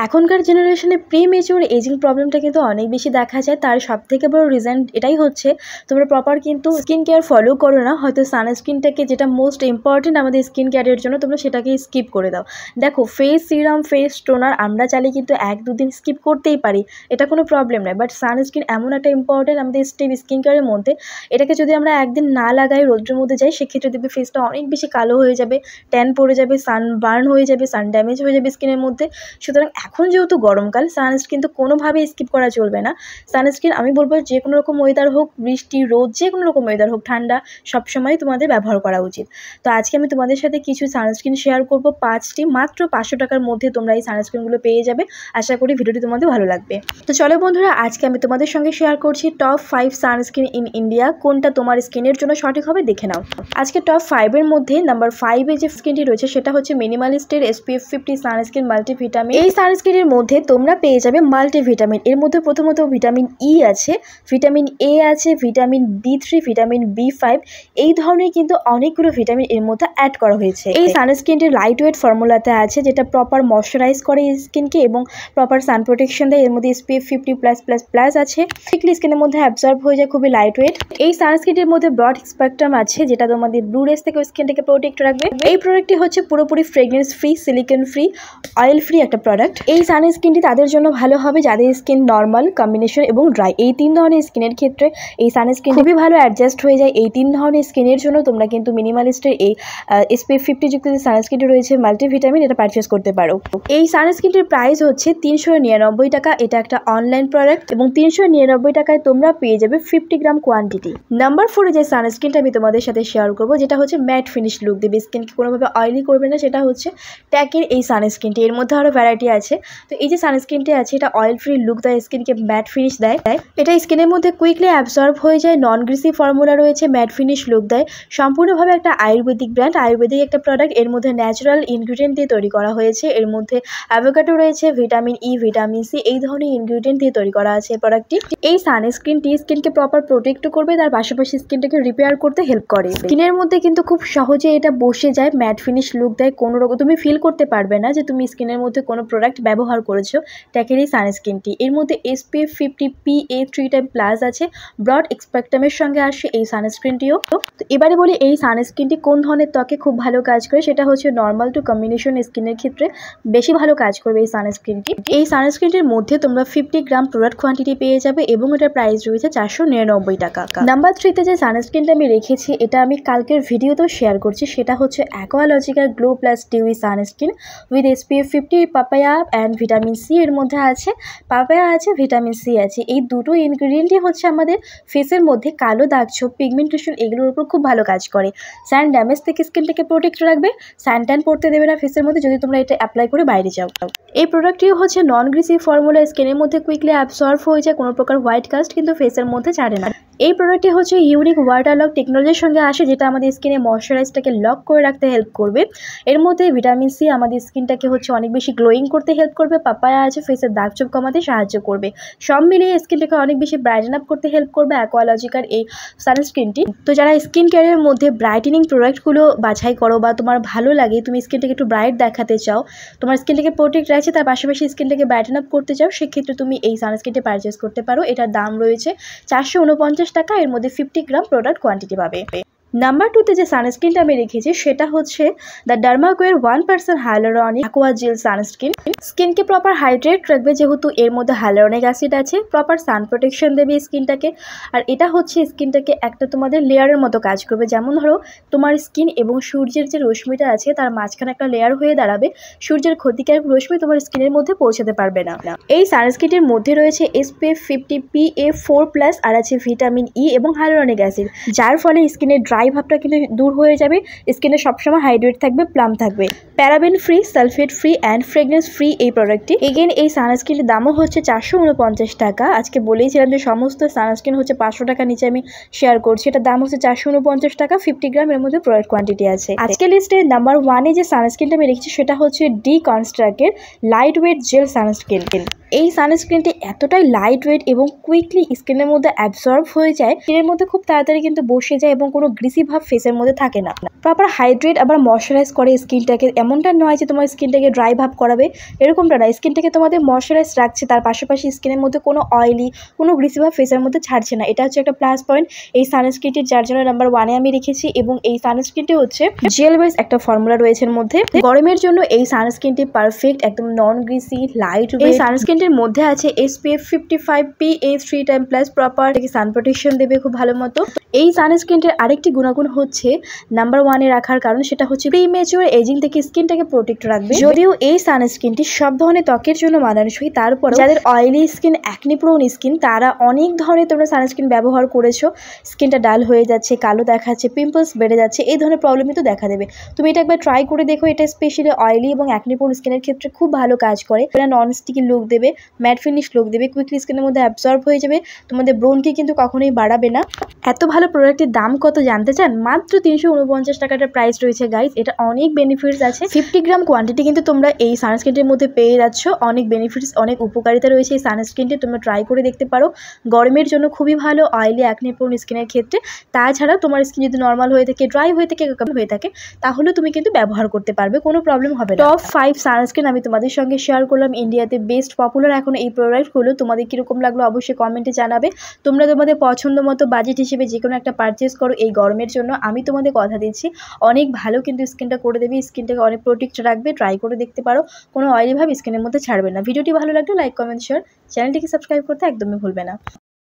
এখনকার জেনারেশনে premature ageing প্রবলেমটা কিন্তু অনেক বেশি দেখা যায়। তার সবথেকে বড় রিজন এটাই হচ্ছে তোমরা প্রপার কিন্তু স্কিন কেয়ার ফলো করো না। হয়তো সানস্ক্রিনটাকে যেটা মোস্ট ইম্পর্টেন্ট আমাদের স্কিন কেয়ারের জন্য তোমরা সেটাকে স্কিপ করে দাও। দেখো ফেস সিরাম, ফেস টোনার আমরা চাইলে কিন্তু 1-2 দিন স্কিপ করতেই পারি, এটা কোনো প্রবলেম নয়। বাট সানস্ক্রিন এমন একটা ইম্পর্টেন্ট আমাদের স্কিন কেয়ারের মধ্যে, এটাকে যদি আমরা একদিন না লাগাই, রোদ্রের মধ্যে যাই, সেক্ষেত্রে দেখবে ফেসটা অনেক বেশি কালো হয়ে যাবে, ট্যান পড়ে যাবে, সানবার্ন হয়ে যাবে, সান ড্যামেজ হয়ে যাবে স্কিনের মধ্যে। সুতরাং এখন যেহেতু গরমকাল, সানস্ক্রিন কিন্তু কোনোভাবেই স্কিপ করা চলবে না। সানস্ক্রিন আমি বলবো যে কোনো রকম ওয়েদার হোক, বৃষ্টি, রোদ, যে কোনো রকম ওয়েদার হোক, ঠান্ডা, সবসময় তোমাদের ব্যবহার করা উচিত। তো আজকে আমি তোমাদের সাথে কিছু সানস্ক্রিন শেয়ার করবো, 5টি, মাত্র 500 টাকার মধ্যে তোমরা এই সানস্ক্রিনগুলো পেয়ে যাবে। আশা করি ভিডিওটি তোমাদের ভালো লাগবে। তো চলো বন্ধুরা, আজকে আমি তোমাদের সঙ্গে শেয়ার করছি টপ 5 সানস্ক্রিন ইন ইন্ডিয়া। কোনটা তোমার স্কিনের জন্য সঠিক হবে দেখে নাও। আজকে টপ 5-এর মধ্যে নাম্বার 5-এ যে স্কিনটি রয়েছে সেটা হচ্ছে মিনিমালিস্টের SPF 50 সানস্ক্রিন মাল্টিভিটামিন। এই সানস্ক্রিনের মধ্যে তোমরা পেয়ে যাবে মাল্টিভিটামিন। এর মধ্যে প্রথমত ভিটামিন ই আছে, ভিটামিন এ আছে, ভিটামিন B3, ভিটামিন B5, এই ধরনের কিন্তু অনেকগুলো ভিটামিন এর মধ্যে অ্যাড করা হয়েছে। এই সানস্ক্রিনটি লাইট ওয়েট ফর্মুলাতে আছে, যেটা প্রপার ময়শ্চারাইজ করে স্কিনকে এবং প্রপার সান প্রোটেকশন দেয়। এর মধ্যে SPF 50+++ আছে, ঠিকলি স্কিনের মধ্যে অ্যাবজর্ব হয়ে যায়, খুবই লাইট ওয়েট। এই সানস্ক্রিনের মধ্যে ব্রড স্পেকট্রাম আছে, যেটা তোমাদের ব্লু রেজ থেকে স্কিনটাকে প্রোটেক্ট রাখবে। এই প্রোডাক্টটি হচ্ছে পুরোপুরি fragrance free, silicone free, oil free একটা প্রোডাক্ট। এই সানস্ক্রিনটি তাদের জন্য ভালো হবে যাদের স্কিন নর্মাল, কম্বিনেশন এবং ড্রাই, এই 3 ধরনের স্কিনের ক্ষেত্রে এই সানস্ক্রিন খুবই ভালো অ্যাডজাস্ট হয়ে যায়। এই 3 ধরনের স্কিনের জন্য তোমরা কিন্তু মিনিমালিস্টের এই SPF 50 যুক্ত যে সানস্ক্রিনটি রয়েছে মাল্টিভিটামিন, এটা পারচেস করতে পারো। এই সানস্ক্রিনটির প্রাইস হচ্ছে 399 টাকা। এটা একটা অনলাইন প্রোডাক্ট এবং 399 টাকায় তোমরা পেয়ে যাবে 50 গ্রাম কোয়ান্টিটি। নাম্বার 4-এ যে সানস্ক্রিনটা আমি তোমাদের সাথে শেয়ার করবো, যেটা হচ্ছে ম্যাট ফিনিশ লুক দেবে, স্কিনকে কোনোভাবে অয়েলি করবে না, সেটা হচ্ছে ট্যাকের এই সানস্ক্রিনটি। এর মধ্যে আরও ভ্যারাইটি আছে। তো এই যে সানস্ক্রিনটি আছে, এটা অয়েল ফ্রি লুক দেয়, স্কিনকে ম্যাট ফিনিশ দেয়। এটা স্কিনের মধ্যে কুইকলি অ্যাবজর্ব হয়ে যায়, নন গ্রিসি ফর্মুলা রয়েছে, ম্যাট ফিনিশ লুক দেয়। সম্পূর্ণভাবে একটা আয়ুর্বেদিক ব্র্যান্ড, আয়ুর্বেদিক একটা প্রোডাক্ট। এর মধ্যে ন্যাচারাল ইনগ্রিডিয়েন্ট দিয়ে তৈরি করা হয়েছে। এর মধ্যে অ্যাভোকাডো রয়েছে, ভিটামিন ই, ভিটামিন সি, এই ধরনের ইনগ্রিডিয়েন্ট দিয়ে তৈরি করা আছে এই প্রোডাক্টটি। এই সানস্ক্রিনটি স্কিনকে প্রপার প্রোটেক্ট করবে, তার পাশাপাশি স্কিনটাকে রিপেয়ার করতে হেল্প করে। স্কিনের মধ্যে কিন্তু খুব সহজে এটা বসে যায়, ম্যাট ফিনিশ লুক দেয়। কোনো রকম তুমি ফিল করতে পারবে না যে তুমি স্কিনের মধ্যে কোনো প্রোডাক্ট ব্যবহার করেছো ট্যাকের এই সানস্ক্রিনটি। এর মধ্যে SPF 50 PA 3+ আছে, ব্রড স্পেকট্রামের সঙ্গে আসে এই সানস্ক্রিনটিও। তো এবারে বলি এই সানস্ক্রিনটি কোন ধরনের ত্বকে খুব ভালো কাজ করে, সেটা হচ্ছে নর্মাল টু কম্বিনেশন স্কিনের ক্ষেত্রে বেশি ভালো কাজ করবে এই সানস্ক্রিনটি। এই সানস্ক্রিনটির মধ্যে তোমরা 50 গ্রাম প্রোডাক্ট কোয়ান্টিটি পেয়ে যাবে এবং এটার প্রাইস রয়েছে 499 টাকা। নাম্বার 3-তে যে সানস্ক্রিনটা আমি রেখেছি, এটা আমি কালকের ভিডিওতেও শেয়ার করছি, সেটা হচ্ছে অ্যাকোয়ালজিকার glow plus dewy sunscreen with SPF 50 papaya and vitamin C. এর মধ্যে আছে পাপায়া আছে, ভিটামিন সি আছে। এই দুটো ইনগ্রিডিয়েন্টই হচ্ছে আমাদের ফেসের মধ্যে কালো দাগ ছোপ, পিগমেন্টেশন, এগুলোর উপর খুব ভালো কাজ করে। সান ড্যামেজ থেকে স্কিনটাকে প্রোটেক্ট রাখবে, সান ট্যান পড়তে দেবে না ফেসের মধ্যে যদি তোমরা এটা অ্যাপ্লাই করে বাইরে যাও। এই প্রোডাক্টটিও হচ্ছে নন গ্রিসি ফর্মুলা, স্কিনের মধ্যে কুইকলি অ্যাবসর্ব হয়ে যায়, কোনো প্রকার হোয়াইট কাস্ট কিন্তু ফেসের মধ্যে ছাড়ে না। এই প্রোডাক্টটি হচ্ছে ইউনিক ওয়াটার লক টেকনোলজির সঙ্গে আসে, যেটা আমাদের স্কিনে ময়শ্চারাইজটাকে লক করে রাখতে হেল্প করবে। এর মধ্যে ভিটামিন সি আমাদের স্কিনটাকে হচ্ছে অনেক বেশি গ্লোয়িং করতে হেল্প করবে, পাপায়া আছে ফেসের দাগ ছোপ কমাতে সাহায্য করবে। সব মিলিয়ে স্কিনটাকে অনেক বেশি ব্রাইটেন আপ করতে হেল্প করবে অ্যাকোয়ালজিকার এই সানস্ক্রিনটি। তো যারা স্কিন কেয়ারের মধ্যে ব্রাইটেনিং প্রোডাক্টগুলো বাছাই করো বা তোমার ভালো লাগে, তুমি স্কিনটাকে একটু ব্রাইট দেখাতে চাও, তোমার স্কিনটাকে প্রোটেক্ট রাখছে, তার পাশাপাশি স্কিনটাকে ব্রাইটেন আপ করতে চাও, সেক্ষেত্রে তুমি এই সানস্ক্রিনটি পারচেস করতে পারো। এটার দাম রয়েছে 449 টাকা। এর মধ্যে 50 গ্রাম প্রোডাক্ট কোয়ান্টিটি পাবে। নাম্বার 2-তে যে সানস্ক্রিনটা আমি রেখেছি সেটা হচ্ছে দ্য ডার্মাকোয়ের 1% হাইলোরনিক অ্যাকোয়া জেল সানস্ক্রিন। স্কিনকে প্রপার হাইড্রেট রাখবে, যেহেতু এর মধ্যে হাইলোরনিক অ্যাসিড আছে, প্রপার সান প্রোটেকশন দেবে স্কিনটাকে। আর এটা হচ্ছে স্কিনটাকে একটা তোমাদের লেয়ারের মতো কাজ করবে। যেমন ধরো তোমার স্কিন এবং সূর্যের যে রশ্মিটা আছে তার মাঝখানে একটা লেয়ার হয়ে দাঁড়াবে, সূর্যের ক্ষতিকারক রশ্মি তোমার স্কিনের মধ্যে পৌঁছাতে পারবে না। এই সানস্ক্রিনের মধ্যে রয়েছে SPF 50 PA 4+ আর আছে ভিটামিন ই এবং হাইলোরনিক অ্যাসিড, যার ফলে স্কিনের ড্রাই ভাবটা কিন্তু দূর হয়ে যাবে, স্কিনে সবসময় হাইড্রেট থাকবে, প্লাম থাকবে। Paraben free, sulphate free and fragrance free এই প্রোডাক্টটি। এগেন এই সানস্ক্রিনের দামও হচ্ছে 449 টাকা। আজকে বলেইছিলাম যে সমস্ত সানস্ক্রিন হচ্ছে 500 টাকা নিচে আমি শেয়ার করছি, এটার দাম হচ্ছে 449 টাকা। 50 গ্রাম এর মধ্যে প্রোডাক্ট কোয়ান্টিটি আছে। আজকে লিস্টে নাম্বার 1-এ যে সানস্ক্রিনটা আমি রেখেছি সেটা হচ্ছে ডি কনস্ট্রাক্টের লাইট ওয়েট জেল সানস্ক্রিন। এই সানস্ক্রিনটি এতটাই লাইট ওয়েট এবং কুইকলি স্কিনের মধ্যে অ্যাবজর্ব হয়ে যায়, স্কিনের মধ্যে খুব তাড়াতাড়ি কিন্তু বসে যায় এবং কোনো গ্রিসি ভাব ফেসের মধ্যে থাকে না। প্রপার হাইড্রেট আবার ময়শ্চারাইজ করে স্কিনটাকে, এমনটা নয় যে তোমার স্কিনটাকে ড্রাই ভাব করাবে, এরকমটা না। স্কিনটাকে তোমাদের ময়শ্চারাইজ রাখছে, তার পাশাপাশি স্কিনের মধ্যে কোনো অয়েলি কোনো গ্রিসি ভাব ফেসের মধ্যে ছাড়ছে না। এটা হচ্ছে একটা প্লাস পয়েন্ট এই সানস্ক্রিনটির, যার জন্য নাম্বার 1-এ আমি রেখেছি। এবং এই সানস্ক্রিনটি হচ্ছে জেল বেস একটা ফর্মুলা রয়েছে এর মধ্যে। গরমের জন্য এই সানস্ক্রিনটি পারফেক্ট, একদম নন গ্রিসি, লাইট। এই সানস্ক্রিনটির মধ্যে আছে SPF 55 PA 3x+, proper sun protection দেবে খুব ভালো মতো। এই সানস্ক্রিনটির আরেকটি গুণাগুণ হচ্ছে নাম্বার 1-এ রাখার কারণ, সেটা হচ্ছে প্রিমেচিউর এজিং থেকে স্কিনটাকে প্রোটেক্ট রাখবে। যদিও এই সানস্ক্রিনটি সব ধরনের ত্বকের জন্য মানানসই, তারপর যাদের oily skin, acne prone skin, তারা অনেক ধরনের তোমরা সানস্ক্রিন ব্যবহার করেছো, স্কিনটা ডাল হয়ে যাচ্ছে, কালো দেখাচ্ছে, পিম্পলস বেড়ে যাচ্ছে, এই ধরনের প্রবলেমই তো দেখা দেবে। তুমি এটা একবার ট্রাই করে দেখো, এটা স্পেশালি অয়েলি এবং অ্যাকনি প্রোন স্কিনের ক্ষেত্রে খুব ভালো কাজ করে। এটা নন স্টিকি লুক দেবে, ম্যাট ফিনিশ লুক দেবে, কুইকলি স্কিনের মধ্যে অ্যাবজর্ব হয়ে যাবে, তোমাদের ব্রোনকে কিন্তু কখনোই বাড়াবে না। এত ভালো প্রোডাক্টের দাম কত জানতে চান? মাত্র 349 টাকাটার প্রাইস রয়েছে গাইজ। এটা অনেক বেনিফিটস আছে, 50 গ্রাম কোয়ান্টিটি কিন্তু তোমরা এই সানস্ক্রিনটির মধ্যে পেয়ে যাচ্ছ। অনেক বেনিফিটস, অনেক উপকারিতা রয়েছে এই সানস্ক্রিনটি, তোমরা ট্রাই করে দেখতে পারো। গরমের জন্য খুবই ভালো, অয়েলি অ্যাকনি প্রোন স্কিনের ক্ষেত্রে। তাছাড়া তোমার স্কিন যদি নর্মাল হয়ে থাকে, ড্রাই হয়ে থাকে, হয়ে থাকে, তাহলে তুমি কিন্তু ব্যবহার করতে পারবে, কোনো প্রবলেম হবে না। টপ 5 সানস্ক্রিন আমি তোমাদের সঙ্গে শেয়ার করলাম, ইন্ডিয়াতে বেস্ট পপুলার এখন এই প্রোডাক্টগুলো। তোমাদের কীরকম লাগলো অবশ্যই কমেন্টে জানাবে। তোমরা তোমাদের পছন্দ মতো বাজেট হিসেবে যে কোনো একটা পারচেস করো এই গরমের জন্য। আমি তোমাদের কথা দিচ্ছি অনেক ভালো কিন্তু স্কিনটা করে দেবে, স্কিনটাকে অনেক প্রোটেক্ট রাখবে। ট্রাই করে দেখতে পারো, কোনো অয়েলি ভাব স্কিনের মধ্যে ছাড়বে না। ভিডিওটি ভালো লাগলে লাইক, কমেন্ট, শেয়ার, চ্যানেলটিকে সাবস্ক্রাইব করতে একদমই ভুলবে না।